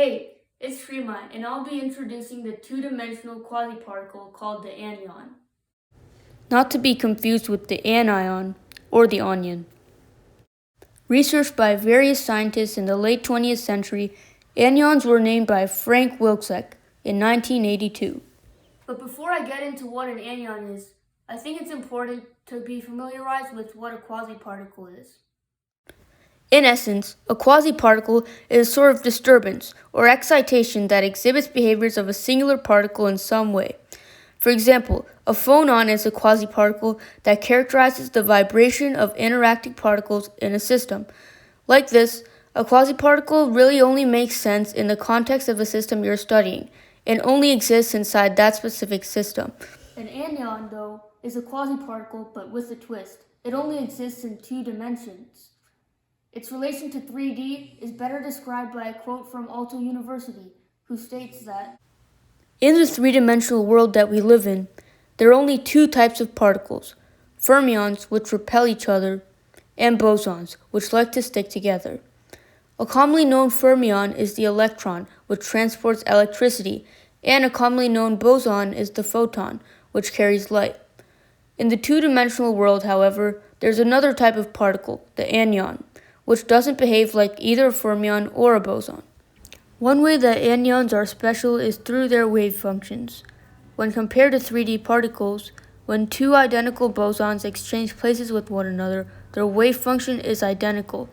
Hey, it's Fremont, and I'll be introducing the two-dimensional quasiparticle called the anion. Not to be confused with the anion or the onion. Researched by various scientists in the late 20th century, anions were named by Frank Wilczek in 1982. But before I get into what an anion is, I think it's important to be familiarized with what a quasiparticle is. In essence, a quasiparticle is a sort of disturbance or excitation that exhibits behaviors of a singular particle in some way. For example, a phonon is a quasiparticle that characterizes the vibration of interacting particles in a system. Like this, a quasiparticle really only makes sense in the context of the system you're studying, and only exists inside that specific system. An anion, though, is a quasiparticle but with a twist. It only exists in two dimensions. Its relation to 3D is better described by a quote from Aalto University, who states that, "In the three-dimensional world that we live in, there are only two types of particles, fermions, which repel each other, and bosons, which like to stick together. A commonly known fermion is the electron, which transports electricity, and a commonly known boson is the photon, which carries light. In the two-dimensional world, however, there's another type of particle, the anion, which doesn't behave like either a fermion or a boson. One way that anions are special is through their wave functions. When compared to 3D particles, when two identical bosons exchange places with one another, their wave function is identical.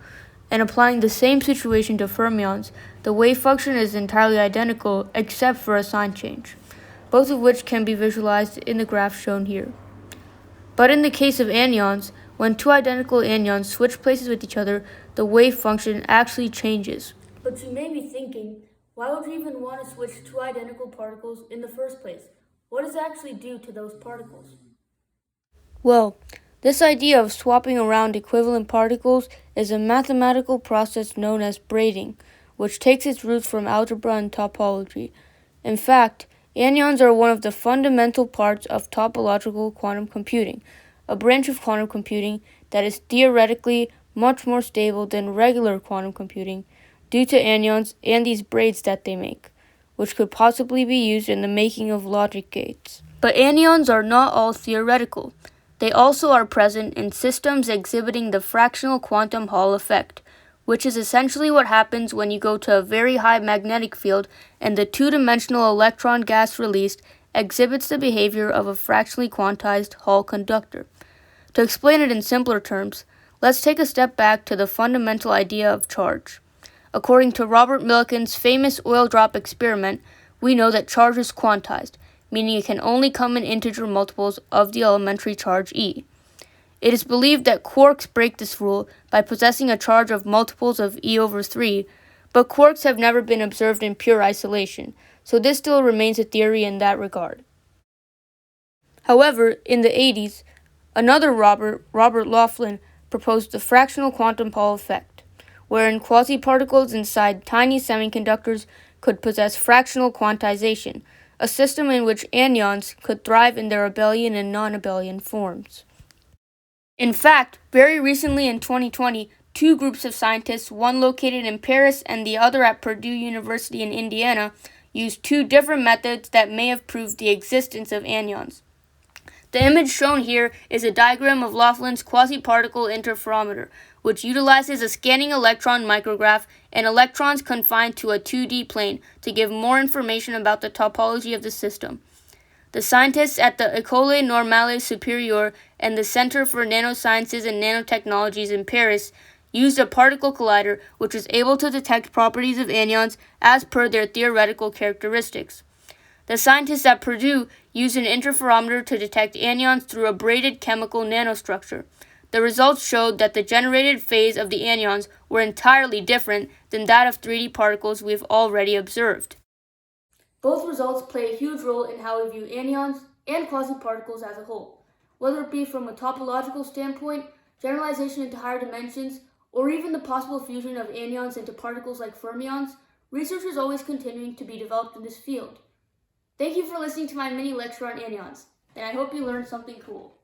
And applying the same situation to fermions, the wave function is entirely identical except for a sign change, both of which can be visualized in the graph shown here. But in the case of anions, when two identical anions switch places with each other, the wave function actually changes. But you may be thinking, why would you even want to switch two identical particles in the first place? What does it actually do to those particles? Well, this idea of swapping around equivalent particles is a mathematical process known as braiding, which takes its roots from algebra and topology. In fact, anions are one of the fundamental parts of topological quantum computing, a branch of quantum computing that is theoretically much more stable than regular quantum computing due to anions and these braids that they make, which could possibly be used in the making of logic gates. But anions are not all theoretical. They also are present in systems exhibiting the fractional quantum Hall effect, which is essentially what happens when you go to a very high magnetic field and the two-dimensional electron gas released exhibits the behavior of a fractionally quantized Hall conductor. To explain it in simpler terms, let's take a step back to the fundamental idea of charge. According to Robert Millikan's famous oil drop experiment, we know that charge is quantized, meaning it can only come in integer multiples of the elementary charge E. It is believed that quarks break this rule by possessing a charge of multiples of E over 3, but quarks have never been observed in pure isolation, so this still remains a theory in that regard. However, in the 80s, another Robert Laughlin, proposed the fractional quantum Hall effect, wherein quasiparticles inside tiny semiconductors could possess fractional quantization, a system in which anions could thrive in their abelian and non-abelian forms. In fact, very recently in 2020, two groups of scientists, one located in Paris and the other at Purdue University in Indiana, used two different methods that may have proved the existence of anions. The image shown here is a diagram of Laughlin's quasiparticle interferometer, which utilizes a scanning electron micrograph and electrons confined to a 2D plane to give more information about the topology of the system. The scientists at the École Normale Supérieure and the Center for Nanosciences and Nanotechnologies in Paris used a particle collider which was able to detect properties of anions as per their theoretical characteristics. The scientists at Purdue used an interferometer to detect anions through a braided chemical nanostructure. The results showed that the generated phase of the anions were entirely different than that of 3D particles we've already observed. Both results play a huge role in how we view anions and quasiparticles as a whole, whether it be from a topological standpoint, generalization into higher dimensions, or even the possible fusion of anions into particles like fermions. Research is always continuing to be developed in this field. Thank you for listening to my mini lecture on anions, and I hope you learned something cool.